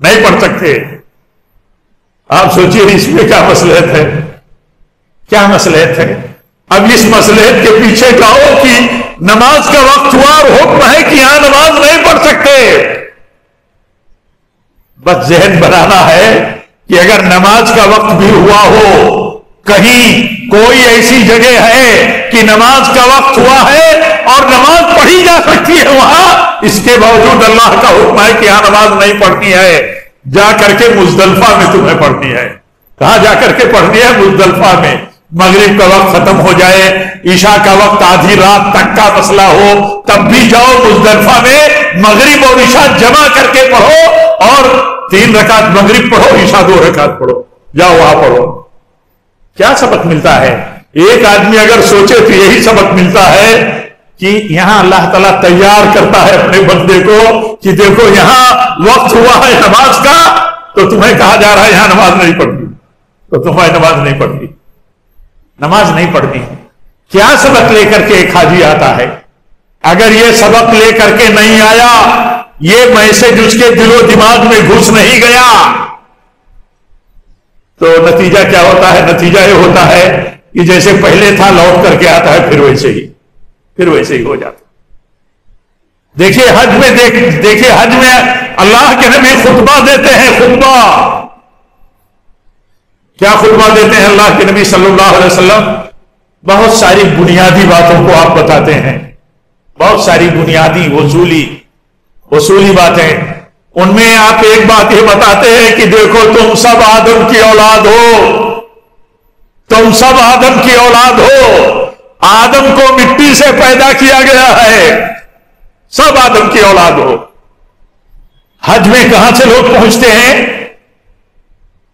نہیں پڑھ سکتے. آپ سوچئے اس میں کیا مصلحت ہے, کیا مصلحت ہے. اب اس مصلحت کے پیچھے کہو کہ نماز کا وقت ہوا اور حکم ہے کہ یہاں نماز نہیں پڑھ سکتے. بس ذہن بنانا ہے کہ اگر نماز کا وقت بھی ہوا ہو, کہیں کوئی ایسی جگہ ہے کہ نماز کا وقت ہوا ہے اور نماز پڑھی جا سکتی ہے وہاں, اس کے باوجود اللہ کا حکم ہے کہ یہاں نماز نہیں پڑھنی ہے, جا کر کے مزدلفہ میں تمہیں پڑھنی ہے. کہاں جا کر کے پڑھنی ہے؟ مزدلفہ میں. مغرب کا وقت ختم ہو جائے, عشاء کا وقت آدھی رات تک کا مسئلہ ہو, تب بھی جاؤ مزدلفہ میں, مغرب اور عشاء جمع کر کے پڑھو اور 3 رکعت مغرب پڑھو, عشاء 2 رکعت پڑھو, جاؤ وہاں پڑھو. کیا سبق ملتا ہے؟ ایک آدمی اگر سوچے تو یہی سبق ملتا ہے کہ یہاں اللہ تعالیٰ تیار کرتا ہے اپنے بندے کو کہ دیکھو یہاں وقت ہوا ہے نماز کا, تو تمہیں کہا جا رہا ہے یہاں نماز نہیں پڑھنی, تو تمہیں نماز نہیں پڑھنی, نماز نہیں پڑھنی. کیا سبق لے کر کے ایک حاجی آتا ہے؟ اگر یہ سبق لے کر کے نہیں آیا, یہ میسج اس کے دل و دماغ میں گھس نہیں گیا, تو نتیجہ کیا ہوتا ہے؟ نتیجہ یہ ہوتا ہے کہ جیسے پہلے تھا لوٹ کر کے آتا ہے, پھر ویسے ہی ہو جاتا. دیکھیے حج میں دیکھیے حج میں اللہ کے نبی خطبہ دیتے ہیں. خطبہ کیا خطبہ دیتے ہیں اللہ کے نبی صلی اللہ علیہ وسلم؟ بہت ساری بنیادی باتوں کو آپ بتاتے ہیں, بہت ساری بنیادی اصولی باتیں. ان میں آپ ایک بات یہ بتاتے ہیں کہ دیکھو تم سب آدم کی اولاد ہو, تم سب آدم کی اولاد ہو. آدم کو مٹی سے پیدا کیا گیا ہے, سب آدم کی اولاد ہو. حج میں کہاں سے لوگ پہنچتے ہیں؟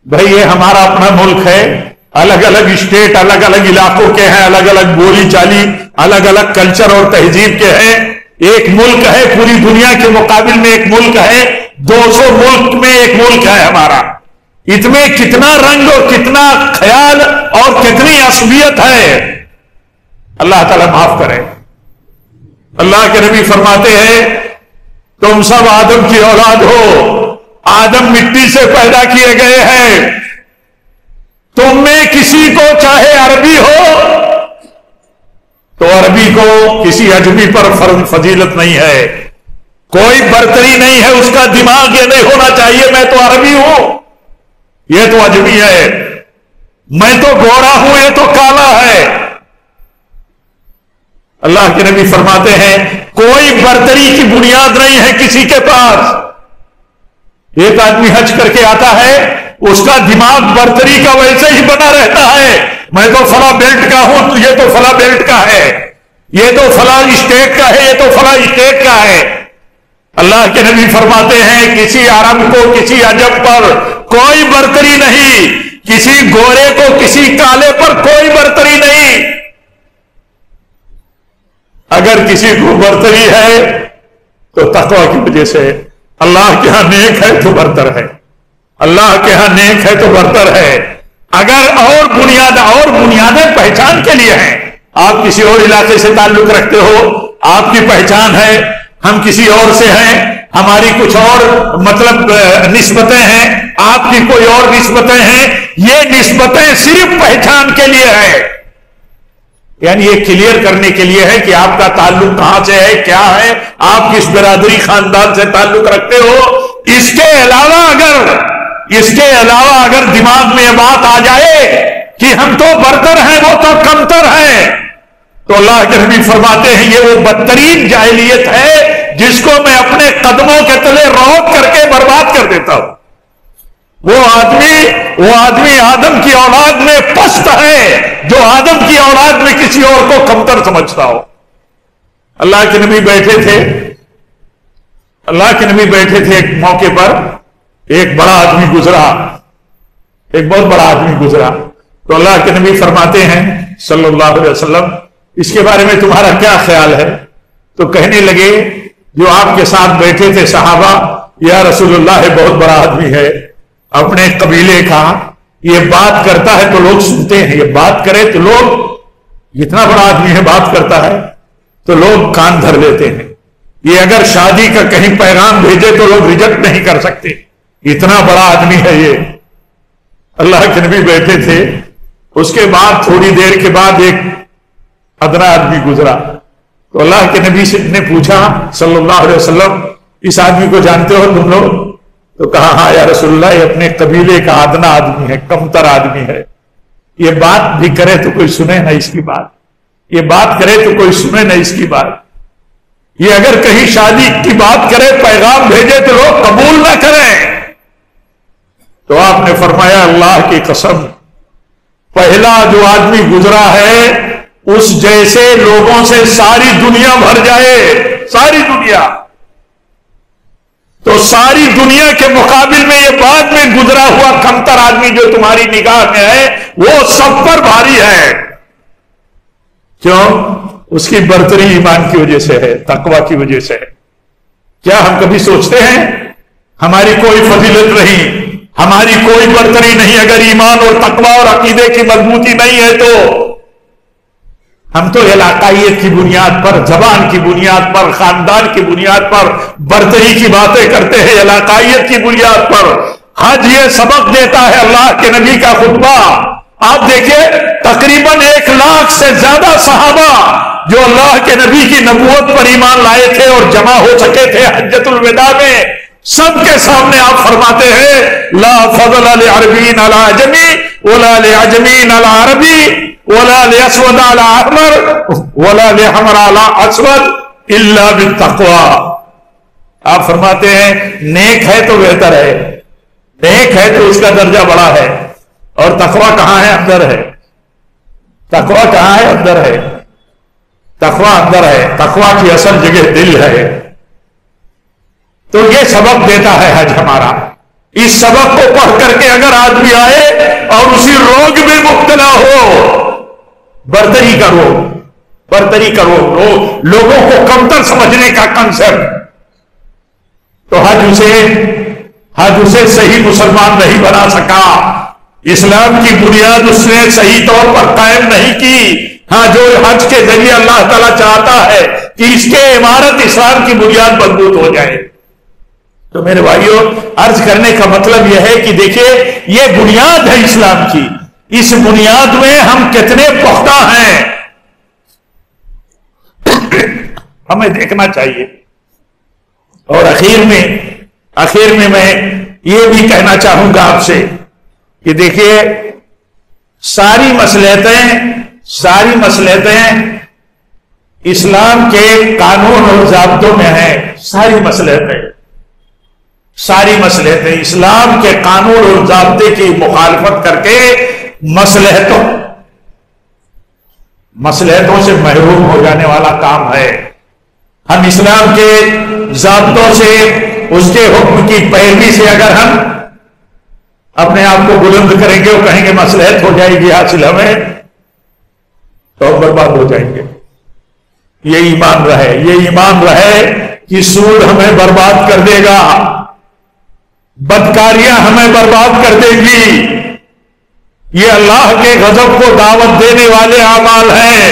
بھئی یہ ہمارا اپنا ملک ہے, الگ الگ اسٹیٹ الگ الگ علاقوں کے ہیں, الگ الگ بولی چالی, الگ الگ کلچر اور تہذیب کے ہیں. ایک ملک ہے, پوری دنیا کے مقابل میں ایک ملک ہے, 200 ملک میں ایک ملک ہے ہمارا. اس میں کتنا رنگ اور کتنا خیال اور کتنی عصبیت ہے. اللہ تعالیٰ معاف کرے. اللہ کے نبی فرماتے ہیں تم سب آدم کی اولاد ہو, آدم مٹی سے پیدا کیے گئے ہیں. تم میں کسی کو چاہے عربی ہو تو عربی کو کسی اجمی پر فضیلت نہیں ہے, کوئی برتری نہیں ہے, اس کا دماغ یہ نہیں ہونا چاہیے میں تو عربی ہوں, یہ تو اجمی ہے, میں تو گورا ہوں, یہ تو کالا ہے. اللہ کے نبی فرماتے ہیں کوئی برتری کی بنیاد نہیں ہے کسی کے پاس. ایک آدمی حج کر کے آتا ہے, اس کا دماغ برتری کا ویسے ہی بنا رہتا ہے, میں تو فلاں بیلٹ کا ہوں, تو یہ تو فلاں بیلٹ کا ہے, یہ تو فلاں اسٹیٹ کا ہے, یہ تو فلاں اسٹیٹ کا ہے. اللہ کے نبی فرماتے ہیں کسی عرب کو کسی عجم پر کوئی برتری نہیں, کسی گورے کو کسی کالے پر کوئی برتری نہیں. اگر کسی کو برتری ہے تو تقویٰ کی وجہ سے. اللہ کے ہاں نیک ہے تو برتر ہے, اللہ کے ہاں نیک ہے تو برتر ہے. اگر اور بنیادیں پہچان کے لیے ہیں, آپ کسی اور علاقے سے تعلق رکھتے ہو, آپ کی پہچان ہے, ہم کسی اور سے ہیں, ہماری کچھ اور مطلب نسبتیں ہیں, آپ کی کوئی اور نسبتیں ہیں, یہ نسبتیں صرف پہچان کے لیے ہیں, یعنی یہ کلیئر کرنے کے لیے ہے کہ آپ کا تعلق کہاں سے ہے, کیا ہے, آپ کس برادری خاندان سے تعلق رکھتے ہو. اس کے علاوہ اگر دماغ میں بات آ جائے کہ ہم تو برتر ہیں وہ تو کمتر ہیں، تو اللہ کے نبی فرماتے ہیں یہ وہ بدترین جاہلیت ہے جس کو میں اپنے قدموں کے تلے روت کر کے برباد کر دیتا ہوں۔ وہ آدمی آدم کی اولاد میں پست ہے جو آدم کی اولاد میں کسی اور کو کمتر سمجھتا ہو۔ اللہ کے نبی بیٹھے تھے ایک موقع پر، ایک بڑا آدمی گزرا، ایک بہت بڑا آدمی گزرا، تو اللہ کے نبی فرماتے ہیں صلی اللہ علیہ وسلم اس کے بارے میں تمہارا کیا خیال ہے؟ تو کہنے لگے جو آپ کے ساتھ بیٹھے تھے صحابہ، یا رسول اللہ یہ بہت بڑا آدمی ہے، اپنے قبیلے کا، یہ بات کرتا ہے تو لوگ سنتے ہیں، یہ بات کرے تو لوگ، اتنا بڑا آدمی ہے بات کرتا ہے تو لوگ کان دھر لیتے ہیں، یہ اگر شادی کا کہیں پیغام بھیجے تو لوگ ریجیکٹ نہیں کر سکتے، اتنا بڑا آدمی ہے یہ۔ اللہ کے نبی بیٹھے تھے، اس کے بعد تھوڑی دیر کے بعد ایک ادنا آدمی گزرا، تو اللہ کے نبی سے نے پوچھا صلی اللہ علیہ وسلم اس آدمی کو جانتے ہو تم لوگ؟ تو کہا ہاں یا رسول اللہ یہ اپنے قبیلے کا ادنا آدمی ہے، کمتر آدمی ہے، یہ بات بھی کرے تو کوئی سنے نہ اس کی بات، یہ بات کرے تو کوئی سنے نہ اس کی بات، یہ اگر کہیں شادی کی بات کرے پیغام بھیجے تو لوگ قبول نہ کریں۔ تو آپ نے فرمایا اللہ کی قسم پہلا جو آدمی گزرا ہے اس جیسے لوگوں سے ساری دنیا بھر جائے، ساری دنیا، تو ساری دنیا کے مقابل میں یہ بعد میں گزرا ہوا کمتر آدمی جو تمہاری نگاہ میں ہے وہ سب پر بھاری ہے۔ کیوں؟ اس کی برتری ایمان کی وجہ سے ہے، تقوی کی وجہ سے ہے۔ کیا ہم کبھی سوچتے ہیں ہماری کوئی فضیلت نہیں، ہماری کوئی برتری نہیں اگر ایمان اور تقوی اور عقیدے کی مضبوطی نہیں ہے تو؟ ہم تو علاقائیت کی بنیاد پر، زبان کی بنیاد پر، خاندان کی بنیاد پر برتری کی باتیں کرتے ہیں، علاقائیت کی بنیاد پر۔ حج یہ سبق دیتا ہے اللہ کے نبی کا خطبہ، آپ دیکھیں تقریباً 1 لاکھ سے زیادہ صحابہ جو اللہ کے نبی کی نبوت پر ایمان لائے تھے اور جمع ہو سکے تھے حجۃ الوداع میں، سب کے سامنے آپ فرماتے ہیں لا فضل لعربی علی عجمی ولا لعجمی علی عربی ولا لاسود علی احمر ولا لحمر علی اسود الا بالتقوی۔ آپ فرماتے ہیں نیک ہے تو بہتر ہے، نیک ہے تو اس کا درجہ بڑا ہے، اور تقوی کہاں ہے؟ اندر ہے۔ تقوی کہاں ہے؟ اندر ہے۔ تقوی اندر ہے، تقوی کی اصل جگہ دل ہے۔ تو یہ سبق دیتا ہے حج ہمارا۔ اس سبق کو پڑھ کر کے اگر آدمی آئے اور اسی روگ میں مبتلا ہو، برتری کا روگ، لوگوں کو کمتر سمجھنے کا کنسپٹ، تو حج اسے صحیح مسلمان نہیں بنا سکا، اسلام کی بنیاد اس نے صحیح طور پر قائم نہیں کی۔ ہاں جو حج کے ذریعے اللہ تعالیٰ چاہتا ہے کہ اس کے عمارت اسلام کی بنیاد مضبوط ہو جائے۔ تو میرے بھائیوں عرض کرنے کا مطلب یہ ہے کہ دیکھیے یہ بنیاد ہے اسلام کی، اس بنیاد میں ہم کتنے پختہ ہیں ہمیں دیکھنا چاہیے۔ اور آخر میں میں یہ بھی کہنا چاہوں گا آپ سے کہ دیکھیے ساری مصلحتیں اسلام کے قانون اور ضابطوں میں ہیں، ساری مصلحتیں اسلام کے قانون اور ضابطے کی مخالفت کر کے مصلحتوں سے محروم ہو جانے والا کام ہے۔ ہم اسلام کے ضابطوں سے، اس کے حکم کی پیروی سے اگر ہم اپنے آپ کو بلند کریں گے اور کہیں گے مصلحت ہو جائے گی حاصل ہمیں، تو ہم برباد ہو جائیں گے۔ یہ ایمان رہے کہ سود ہمیں برباد کر دے گا، بدکاریاں ہمیں برباد کر دے گی، یہ اللہ کے غضب کو دعوت دینے والے اعمال ہیں۔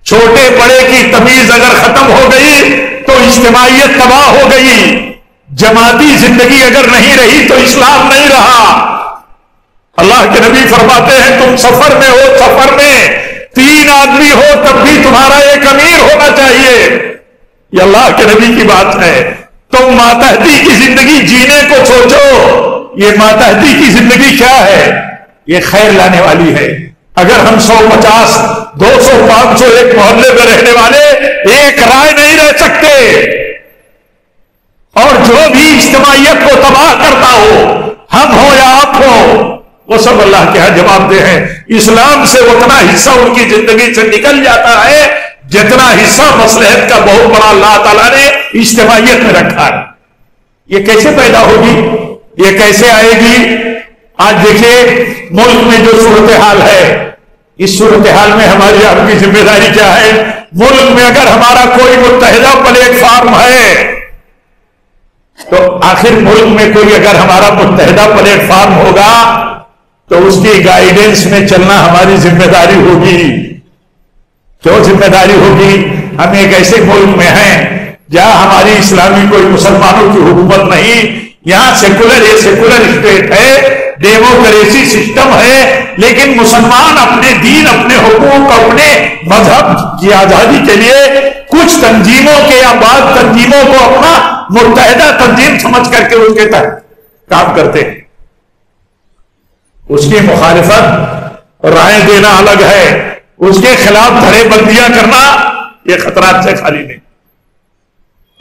چھوٹے بڑے کی تمیز اگر ختم ہو گئی تو اجتماعیت تباہ ہو گئی، جماعتی زندگی اگر نہیں رہی تو اسلام نہیں رہا۔ اللہ کے نبی فرماتے ہیں تم سفر میں ہو، سفر میں 3 آدمی ہو تب بھی تمہارا ایک امیر ہونا چاہیے، یہ اللہ کے نبی کی بات ہے۔ تم ماتحتی کی زندگی جینے کو سوچو، یہ ماتحتی کی زندگی کیا ہے؟ یہ خیر لانے والی ہے. اگر ہم 150 200 500 ایک محلے میں رہنے والے ایک رائے نہیں رہ سکتے, اور جو بھی اجتماعیت کو تباہ کرتا ہو, ہم ہو یا آپ ہو, وہ سب اللہ کے ہاں جواب دہ ہیں. اسلام سے اتنا حصہ ان کی زندگی سے نکل جاتا ہے جتنا حصہ مصلحت کا بہت بڑا اللہ تعالیٰ نے اجتماعیت میں رکھا ہے. یہ کیسے پیدا ہوگی, یہ کیسے آئے گی؟ آج دیکھیے ملک میں جو صورتحال ہے, اس صورتحال میں ہماری آپ کی ذمہ داری کیا ہے؟ ملک میں اگر ہمارا کوئی متحدہ پلیٹ فارم ہے تو آخر ملک میں کوئی اگر ہمارا متحدہ پلیٹ فارم ہوگا تو اس کی گائیڈنس میں چلنا ہماری ذمہ داری ہوگی. کیوں ذمہ داری ہوگی؟ ہم ایک ایسے ملک میں ہیں جہاں ہماری اسلامی کوئی مسلمانوں کی حکومت نہیں, یہاں سیکولر اسٹیٹ ہے, ڈیموکریسی سسٹم ہے, لیکن مسلمان اپنے دین, اپنے حقوق, اپنے مذہب کی آزادی کے لیے کچھ تنظیموں کے یا بعض تنظیموں کو اپنا متحدہ تنظیم سمجھ کر کے اس کے تحت کام کرتے ہیں. اس کی مخالفت رائے دینا الگ ہے, اس کے خلاف دھڑے بندیاں کرنا یہ خطرات سے خالی نہیں.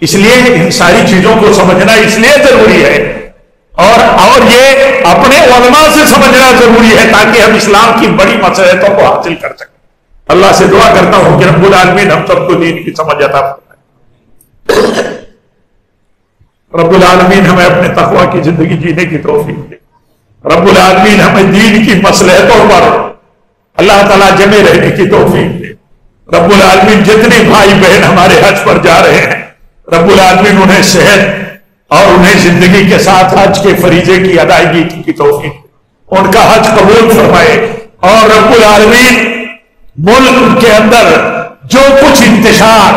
اس لیے ان ساری چیزوں کو سمجھنا اس لیے ضروری ہے, اور یہ اپنے علماء سے سمجھنا ضروری ہے تاکہ ہم اسلام کی بڑی مصلحتوں کو حاصل کر سکیں. اللہ سے دعا کرتا ہوں کہ رب العالمین ہم سب کو دین کی سمجھ عطا فرمائے. رب العالمین ہمیں اپنے تقوی کی زندگی جینے کی توفیق دے. رب العالمین ہمیں دین کی مصلحتوں پر اللہ تعالیٰ جمے رہنے کی توفیق دے. رب العالمین جتنے بھائی بہن ہمارے حج پر جا رہے ہیں, رب العالمین انہیں صحت اور انہیں زندگی کے ساتھ حج کے فریضے کی ادائیگی کی توفیق, ان کا حج قبول فرمائے. اور رب العالمین ملک کے اندر جو کچھ انتشار,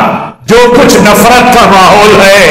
جو کچھ نفرت کا ماحول ہے,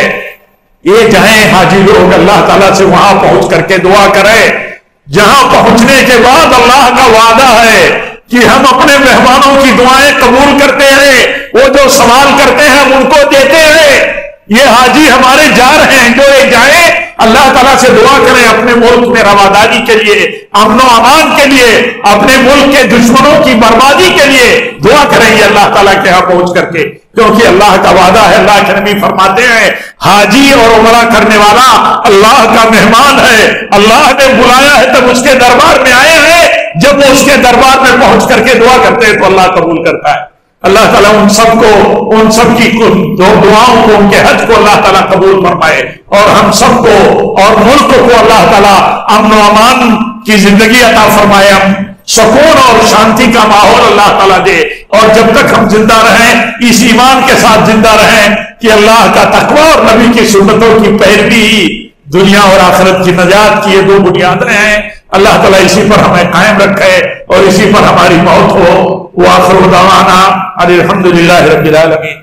یہ جائیں حاجی لوگ اللہ تعالیٰ سے وہاں پہنچ کر کے دعا کریں, جہاں پہنچنے کے بعد اللہ کا وعدہ ہے کہ ہم اپنے مہمانوں کی دعائیں قبول کرتے ہیں, وہ جو سوال کرتے ہیں ہم ان کو دیتے ہیں. یہ حاجی ہمارے جا رہے ہیں, جو یہ جائیں اللہ تعالیٰ سے دعا کریں اپنے ملک میں رواداری کے لیے, امن و امان کے لیے, اپنے ملک کے دشمنوں کی بربادی کے لیے دعا کریں گے اللہ تعالیٰ کے یہاں پہنچ کر کے, کیونکہ اللہ کا وعدہ ہے. اللہ کے نبی فرماتے ہیں حاجی اور عمرہ کرنے والا اللہ کا مہمان ہے, اللہ نے بلایا ہے تب اس کے دربار میں آئے ہیں, جب وہ اس کے دربار میں پہنچ کر کے دعا کرتے ہیں تو اللہ قبول کرتا ہے. اللہ تعالیٰ ان سب کو, ان سب کی دعاؤں کو, ان کے حج کو اللہ تعالیٰ قبول فرمائے, اور ہم سب کو اور ملک کو اللہ تعالیٰ امن و امان کی زندگی عطا فرمائے, سکون اور شانتی کا ماحول اللہ تعالیٰ دے. اور جب تک ہم زندہ رہیں اس ایمان کے ساتھ زندہ رہیں کہ اللہ کا تقوی اور نبی کی سنتوں کی پیروی دنیا اور آخرت کی نجات کی یہ دو بنیادیں ہیں. اللہ تعالیٰ اسی پر ہمیں قائم رکھے اور اسی پر ہماری موت ہو. وآخر دعوانا الحمدللہ رب العالمین.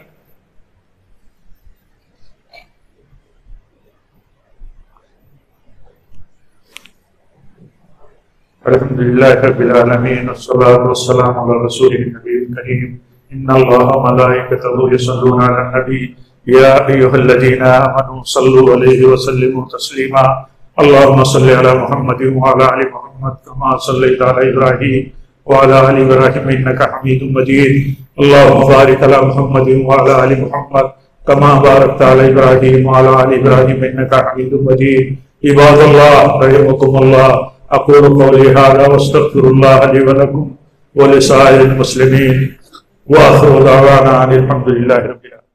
الحمدللہ رب العالمین والصلاة والسلام علی رسول النبی الکریم. ان اللہ وملائکتہ یصلون علی النبی یا ایھا الذین آمنوا صلوا علیہ وسلموا تسلیما. اللهم صل علی محمد وعلی آل محمد کما صلیت علی ابراہیم وعلى آل إبراهيم إنك حميد مجيد. اللهم بارك على محمد وعلى آل محمد كما باركت على إبراهيم وعلى آل إبراهيم إنك حميد مجيد. عباد الله رحمكم الله, أقول قولي هذا واستغفر الله لي ولكم ولسائر المسلمين, وآخر دعوانا أن الحمد لله رب العالمين.